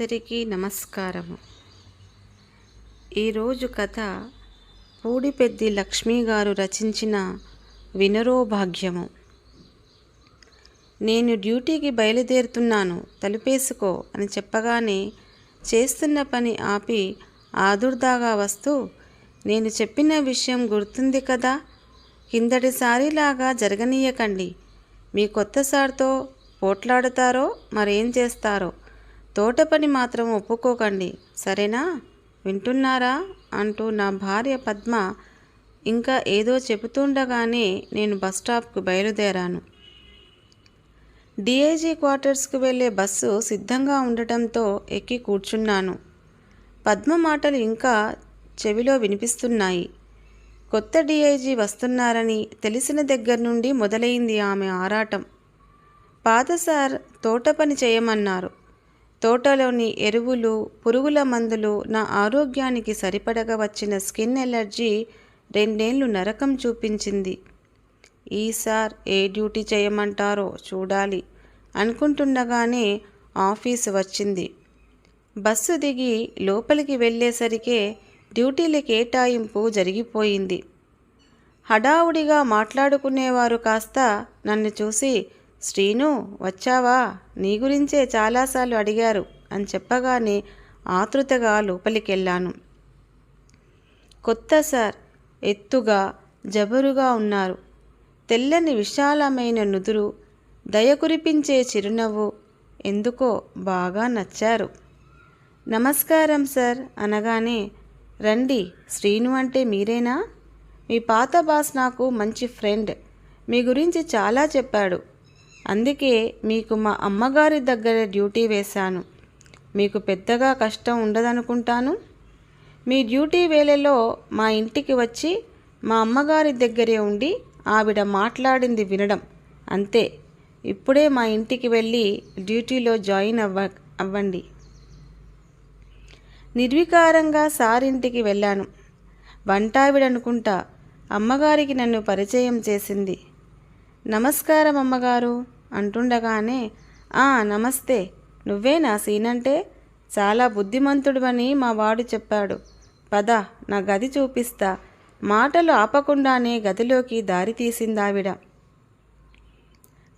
అందరికీ నమస్కారము. ఈరోజు కథ పూడిపెద్ది లక్ష్మీ గారు రచించిన వినరో భాగ్యము. నేను డ్యూటీకి బయలుదేరుతున్నాను, తలుపేసుకో అని చెప్పగానే చేస్తున్న పని ఆపి ఆదుర్దాగా వస్తూ, నేను చెప్పిన విషయం గుర్తుంది కదా, కిందటిసారిలాగా జరగనీయకండి. మీ కొత్త సార్తో పోట్లాడుతారో మరేం చేస్తారో, తోట పని మాత్రం ఒప్పుకోకండి, సరేనా? వింటున్నారా అంటూ నా భార్య పద్మ ఇంకా ఏదో చెబుతుండగానే నేను బస్టాప్కు బయలుదేరాను. డిఐజీ క్వార్టర్స్కు వెళ్ళే బస్సు సిద్ధంగా ఉండటంతో ఎక్కి కూర్చున్నాను. పద్మ మాటలు ఇంకా చెవిలో వినిపిస్తున్నాయి. కొత్త డిఐజీ వస్తున్నారని తెలిసిన దగ్గర నుండి మొదలైంది ఆమె ఆరాటం. పాత సార్ తోట పని చేయమన్నారు. తోటలోని ఎరువులు, పురుగుల మందులు నా ఆరోగ్యానికి సరిపడగా వచ్చిన స్కిన్ ఎలర్జీ 2 ఏళ్ళు నరకం చూపించింది. ఈసారి ఏ డ్యూటీ చేయమంటారో చూడాలి అనుకుంటుండగానే ఆఫీసు వచ్చింది. బస్సు దిగి లోపలికి వెళ్ళేసరికే డ్యూటీల కేటాయింపు జరిగిపోయింది. హడావుడిగా మాట్లాడుకునేవారు కాస్త నన్ను చూసి, శ్రీను వచ్చావా, నీ గురించే చాలాసార్లు అడిగారు అని చెప్పగానే ఆతృతగా లోపలికెళ్ళాను. కొత్త సార్ ఎత్తుగా జబరుగా ఉన్నారు. తెల్లని విశాలమైన నుదురు, దయ కురిపించే చిరునవ్వు ఎందుకో బాగా నచ్చారు. నమస్కారం సార్ అనగానే, రండి, శ్రీను అంటే మీరేనా? మీ పాత బాస్ నాకు మంచి ఫ్రెండ్, మీ గురించి చాలా చెప్పాడు. అందుకే మీకు మా అమ్మగారి దగ్గర డ్యూటీ వేశాను. మీకు పెద్దగా కష్టం ఉండదనుకుంటాను. మీ డ్యూటీ వేళలో మా ఇంటికి వచ్చి మా అమ్మగారి దగ్గరే ఉండి ఆవిడ మాట్లాడింది వినడం అంతే. ఇప్పుడే మా ఇంటికి వెళ్ళి డ్యూటీలో జాయిన్ అవ్వండి. నిర్వికారంగా సారింటికి వెళ్ళాను. వంటావిడనుకుంటా అమ్మగారికి నన్ను పరిచయం చేసింది. నమస్కారం అమ్మగారు అంటుండగానే, నమస్తే, నువ్వేనా సీనంటే? చాలా బుద్ధిమంతుడివని మా వాడు చెప్పాడు. పద, నా గది చూపిస్తా. మాటలు ఆపకుండానే గదిలోకి దారి తీసిందావిడ.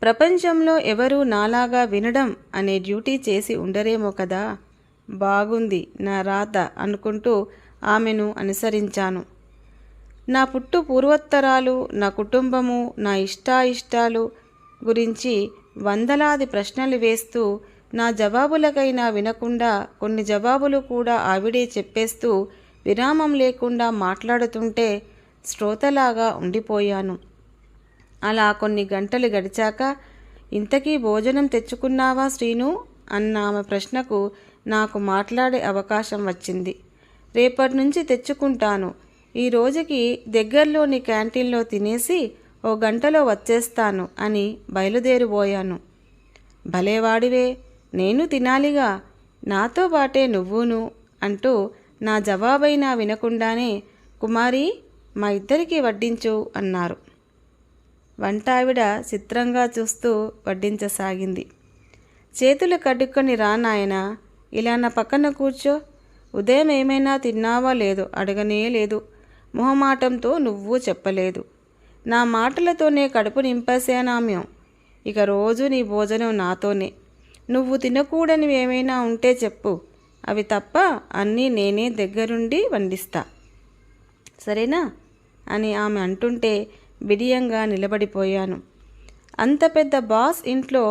ప్రపంచంలో ఎవరూ నాలాగా వినడం అనే డ్యూటీ చేసి ఉండరేమో కదా, బాగుంది నా రాత అనుకుంటూ ఆమెను అనుసరించాను. నా పూర్వోత్తరాలు, నా కుటుంబము, నా ఇష్టాయిష్టాలు గురించి వందలాది ప్రశ్నలు వేస్తూ, నా జవాబులకైనా వినకుండా కొన్ని జవాబులు కూడా ఆవిడే చెప్పేస్తూ విరామం లేకుండా మాట్లాడుతుంటే శ్రోతలాగా ఉండిపోయాను. అలా కొన్ని గంటలు గడిచాక, ఇంతకీ భోజనం తెచ్చుకున్నావా శ్రీను అన్న ఆమె ప్రశ్నకు నాకు మాట్లాడే అవకాశం వచ్చింది. రేపటి నుంచి తెచ్చుకుంటాను. ఈ రోజుకి దగ్గరలోని క్యాంటీన్లో తినేసి 1 గంటలో వచ్చేస్తాను అని బయలుదేరిపోయాను. భలేవాడివే, నేను తినాలిగా, నాతో పాటే నువ్వును అంటూ నా జవాబైనా వినకుండానే, కుమారి మా ఇద్దరికీ వడ్డించు అన్నారు. వంటావిడ చిత్రంగా చూస్తూ వడ్డించసాగింది. చేతులు కడుక్కొని రా నాయనా, ఇలా నా పక్కన కూర్చో. ఉదయం ఏమైనా తిన్నావా లేదో అడగనే లేదు. మొహమాటంతో నువ్వు చెప్పలేదు. నా మాటలతోనే కడుపు నింపేశానామ్యం. ఇక రోజు నీ భోజనం నాతోనే. నువ్వు తినకూడనివి ఏమైనా ఉంటే చెప్పు, అవి తప్ప అన్నీ నేనే దగ్గరుండి వండిస్తా, సరేనా అని ఆమె అంటుంటే బిడియంగా నిలబడిపోయాను. అంత పెద్ద బాస్ ఇంట్లో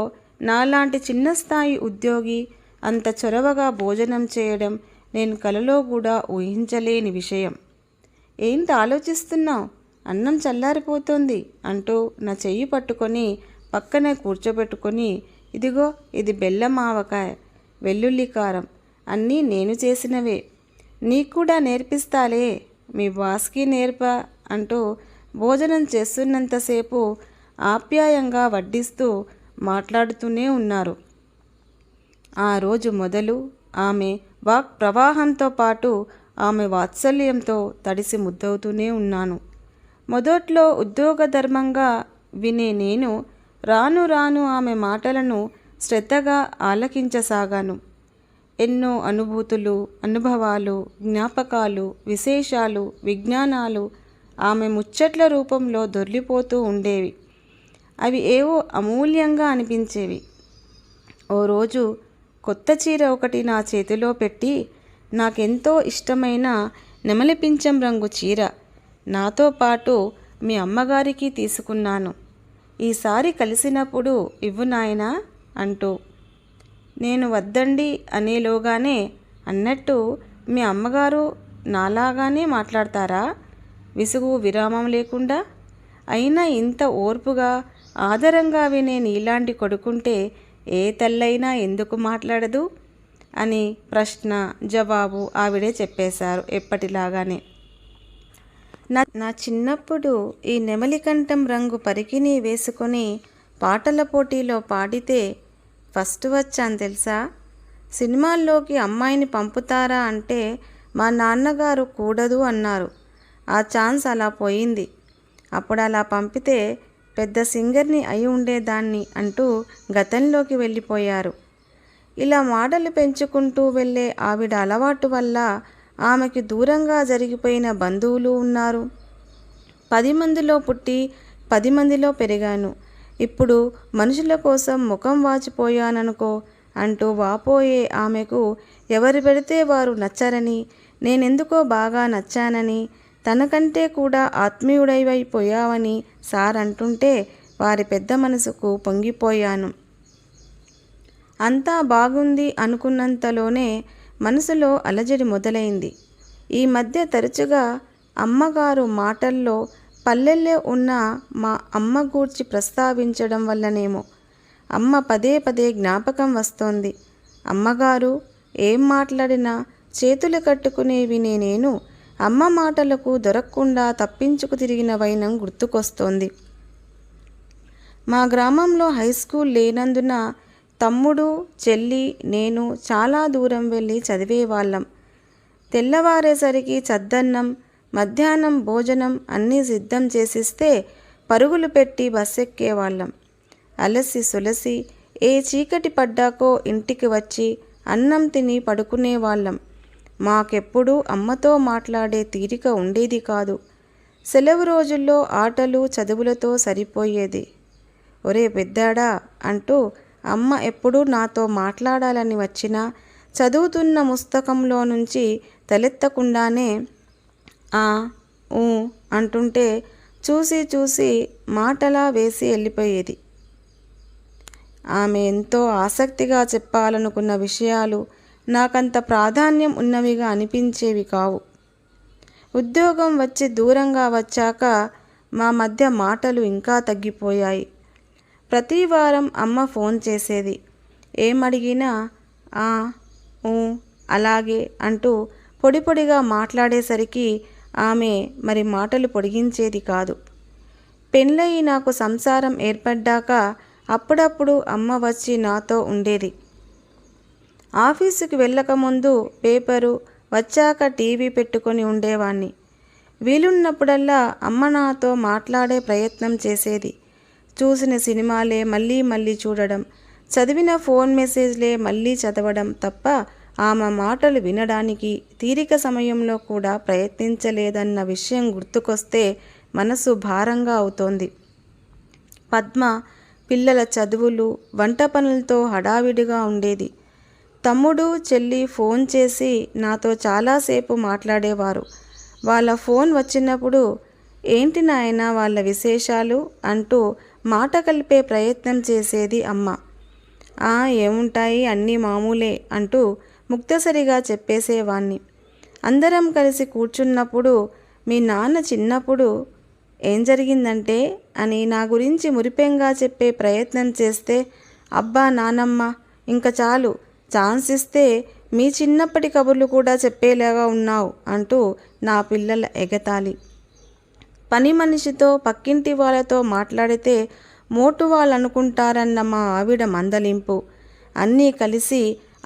నాలాంటి చిన్న స్థాయి ఉద్యోగి అంత చొరవగా భోజనం చేయడం నేను కలలో కూడా ఊహించలేని విషయం. ఏంటి ఆలోచిస్తున్నావు, అన్నం చల్లారిపోతుంది అంటూ నా చెయ్యి పట్టుకొని పక్కనే కూర్చోబెట్టుకొని, ఇదిగో ఇది బెల్లం ఆవకాయ, వెల్లుల్లి కారం అన్నీ నేను చేసినవే, నీకు కూడా నేర్పిస్తాలే, మీ బాస్కి నేర్పా అంటూ భోజనం చేస్తున్నంతసేపు ఆప్యాయంగా వడ్డిస్తూ మాట్లాడుతూనే ఉన్నారు. ఆ రోజు మొదలు ఆమె వాక్ ప్రవాహంతో పాటు ఆమె వాత్సల్యంతో తడిసి ముద్దవుతూనే ఉన్నాను. మొదట్లో ఉద్యోగధర్మంగా వినే నేను రాను రాను ఆమె మాటలను శ్రద్ధగా ఆలకించసాగాను. ఎన్నో అనుభూతులు, అనుభవాలు, జ్ఞాపకాలు, విశేషాలు, విజ్ఞానాలు ఆమె ముచ్చట్ల రూపంలో దొర్లిపోతూ ఉండేవి. అవి ఏవో అమూల్యంగా అనిపించేవి. ఓ రోజు కొత్త చీర ఒకటి నా చేతిలో పెట్టి, నాకెంతో ఇష్టమైన నెమలి పింఛం రంగు చీర నాతో పాటు మీ అమ్మగారికి తీసుకున్నాను. ఈసారి కలిసినప్పుడు ఇవ్వు నాయనా అంటూ. నేను వద్దండి అనేలోగానే, అన్నట్టు మీ అమ్మగారు నాలాగానే మాట్లాడతారా, విసుగు విరామం లేకుండా? అయినా ఇంత ఓర్పుగా ఆదరంగా వినే నీలాంటి కొడుకుంటే ఏ తల్లైనా ఎందుకు మాట్లాడదు అని ప్రశ్న జవాబు ఆవిడే చెప్పేశారు ఎప్పటిలాగానే. నా చిన్నప్పుడు ఈ నెమలికంఠం రంగు పరికిణి వేసుకొని పాటల పోటీలో పాడితే ఫస్ట్ వచ్చాను తెలుసా. సినిమాల్లోకి అమ్మాయిని పంపుతారా అంటే మా నాన్నగారు కూడదు అన్నారు. ఆ ఛాన్స్ అలా పోయింది. అప్పుడు అలా పంపితే పెద్ద సింగర్ని అయి ఉండేదాన్ని అంటూ గతంలోకి వెళ్ళిపోయారు. ఇలా మాటలు పెంచుకుంటూ వెళ్ళే ఆవిడ అలవాటు వల్ల ఆమెకి దూరంగా జరిగిపోయిన బంధువులు ఉన్నారు. 10 మందిలో పుట్టి 10 మందిలో పెరిగాను. ఇప్పుడు మనుషుల కోసం ముఖం వాచిపోయాననుకో అంటూ వాపోయే ఆమెకు ఎవరు పెడితే వారు నచ్చరని, నేనెందుకో బాగా నచ్చానని, తనకంటే కూడా ఆత్మీయుడైపోయావని సార్ అంటుంటే వారి పెద్ద మనసుకు పొంగిపోయాను. అంతా బాగుంది అనుకున్నంతలోనే మనసులో అలజడి మొదలైంది. ఈ మధ్య తరచుగా అమ్మగారు మాటల్లో పల్లెల్లో ఉన్న మా అమ్మ గూర్చి ప్రస్తావించడం వల్లనేమో అమ్మ పదే పదే జ్ఞాపకం వస్తోంది. అమ్మగారు ఏం మాట్లాడినా చేతులు కట్టుకునేవి నేను అమ్మ మాటలకు దొరకకుండా తప్పించుకు తిరిగిన వైనం గుర్తుకొస్తోంది. మా గ్రామంలో హై స్కూల్ లేనందున తమ్ముడు, చెల్లి, నేను చాలా దూరం వెళ్ళి చదివేవాళ్ళం. తెల్లవారేసరికి చద్దన్నం, మధ్యాహ్నం భోజనం అన్నీ సిద్ధం చేసిస్తే పరుగులు పెట్టి బస్సెక్కేవాళ్ళం. అలసి సొలసి ఏ చీకటి పడ్డాకో ఇంటికి వచ్చి అన్నం తిని పడుకునేవాళ్ళం. మాకెప్పుడూ అమ్మతో మాట్లాడే తీరిక ఉండేది కాదు. సెలవు రోజుల్లో ఆటలు చదువులతో సరిపోయేది. ఒరే పెద్దాడా అంటూ అమ్మ ఎప్పుడూ నాతో మాట్లాడాలని వచ్చినా చదువుతున్న పుస్తకంలో నుంచి తలెత్తకుండానే ఆ ఊ అంటుంటే చూసి చూసి మాటలా వేసి వెళ్ళిపోయేది. ఆమె ఎంతో ఆసక్తిగా చెప్పాలనుకున్న విషయాలు నాకంత ప్రాధాన్యం ఉన్నవిగా అనిపించేవి కావు. ఉద్యోగం వచ్చి దూరంగా వచ్చాక మా మధ్య మాటలు ఇంకా తగ్గిపోయాయి. ప్రతి వారం అమ్మ ఫోన్ చేసేది. ఏమడిగినా ఆ ఊ అలాగే అంటూ పొడి పొడిగా మాట్లాడేసరికి ఆమె మరి మాటలు పొడిగించేది కాదు. పెళ్ళయి నాకు సంసారం ఏర్పడ్డాక అప్పుడప్పుడు అమ్మ వచ్చి నాతో ఉండేది. ఆఫీసుకి వెళ్ళకముందు పేపరు, వచ్చాక టీవీ పెట్టుకొని ఉండేవాణ్ణి. వీలున్నప్పుడల్లా అమ్మ నాతో మాట్లాడే ప్రయత్నం చేసేది. చూసిన సినిమాలే మళ్ళీ మళ్ళీ చూడడం, చదివిన ఫోన్ మెసేజ్లే మళ్ళీ చదవడం తప్ప ఆమె మాటలు వినడానికి తీరిక సమయంలో కూడా ప్రయత్నించలేదన్న విషయం గుర్తుకొస్తే మనసు భారంగా అవుతోంది. పద్మ పిల్లల చదువులు, వంట పనులతో హడావిడిగా ఉండేది. తమ్ముడు, చెల్లి ఫోన్ చేసి నాతో చాలాసేపు మాట్లాడేవారు. వాళ్ళ ఫోన్ వచ్చినప్పుడు ఏంటి నాయనా వాళ్ళ విశేషాలు అంటూ మాట కలిపే ప్రయత్నం చేసేది అమ్మ. ఏముంటాయి అన్నీ మామూలే అంటూ ముక్తసరిగా చెప్పేసేవాణ్ణి. అందరం కలిసి కూర్చున్నప్పుడు మీ నాన్న చిన్నప్పుడు ఏం జరిగిందంటే అని నా గురించి మురిపెంగా చెప్పే ప్రయత్నం చేస్తే, అబ్బా నానమ్మ ఇంక చాలు, ఛాన్స్ ఇస్తే మీ చిన్నప్పటి కబుర్లు కూడా చెప్పేలాగా ఉన్నావు అంటూ నా పిల్లల ఎగతాళి. పని మనిషితో పక్కింటి వాళ్ళతో మాట్లాడితే మోటు వాళ్ళనుకుంటారన్న మా ఆవిడ మందలింపు అన్నీ కలిసి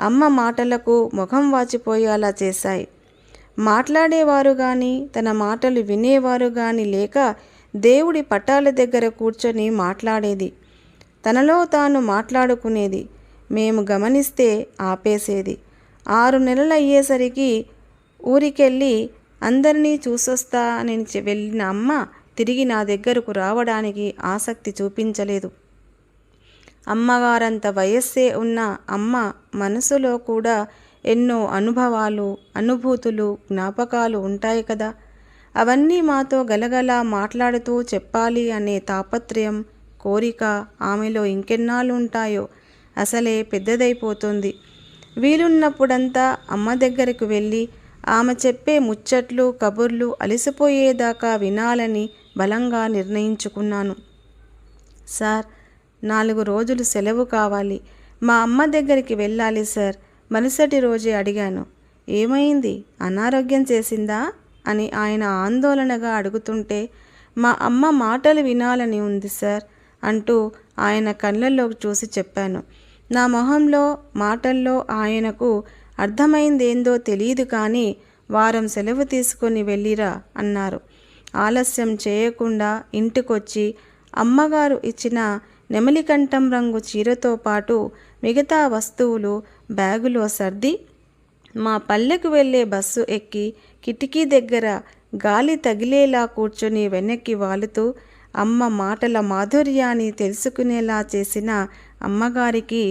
అమ్మ మాటలకు ముఖం వాచిపోయేలా చేశాయి. మాట్లాడేవారు కానీ తన మాటలు వినేవారు కానీ లేక దేవుడి పటాల దగ్గర కూర్చొని మాట్లాడేది. తనలో తాను మాట్లాడుకునేది. మేము గమనిస్తే ఆపేసేది. 6 నెలలు అయ్యేసరికి ఊరికెళ్ళి అందరినీ చూసొస్తా అని వెళ్ళిన అమ్మ తిరిగి నా దగ్గరకు రావడానికి ఆసక్తి చూపించలేదు. అమ్మగారంత వయస్సే ఉన్న అమ్మ మనసులో కూడా ఎన్నో అనుభవాలు, అనుభూతులు, జ్ఞాపకాలు ఉంటాయి కదా. అవన్నీ మాతో గలగలా మాట్లాడుతూ చెప్పాలి అనే తాపత్రయం, కోరిక ఆమెలో ఇంకెన్నాళ్ళు ఉంటాయో. అసలే పెద్దదైపోతుంది. వీలున్నప్పుడంతా అమ్మ దగ్గరకు వెళ్ళి ఆమె చెప్పే ముచ్చట్లు, కబుర్లు అలసిపోయేదాకా వినాలని బలంగా నిర్ణయించుకున్నాను. సార్, 4 రోజులు సెలవు కావాలి. మా అమ్మ దగ్గరికి వెళ్ళాలి సార్. మరుసటి రోజే అడిగాను. ఏమైంది? అనారోగ్యం చేసిందా అని ఆయన ఆందోళనగా అడుగుతుంటే, మా అమ్మ మాటలు వినాలని ఉంది సార్ అంటూ ఆయన కళ్ళల్లోకి చూసి చెప్పాను. నా మొహంలో, మాటల్లో ఆయనకు అర్థమైందేందో తెలియదు కానీ వారం సెలవు తీసుకొని వెళ్ళిరా అన్నారు. ఆలస్యం చేయకుండా ఇంటికొచ్చి అమ్మగారు ఇచ్చిన నెమలికంఠం రంగు చీరతో పాటు మిగతా వస్తువులు బ్యాగులో సర్ది మా పల్లెకు వెళ్ళే బస్సు ఎక్కి కిటికీ దగ్గర గాలి తగిలేలా కూర్చొని వెనక్కి వాలుతూ అమ్మ మాటల మాధుర్యాన్ని తెలుసుకునేలా చేసిన అమ్మగారికి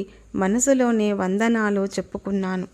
మనసులోనే వందనాలు చెప్పుకున్నాను.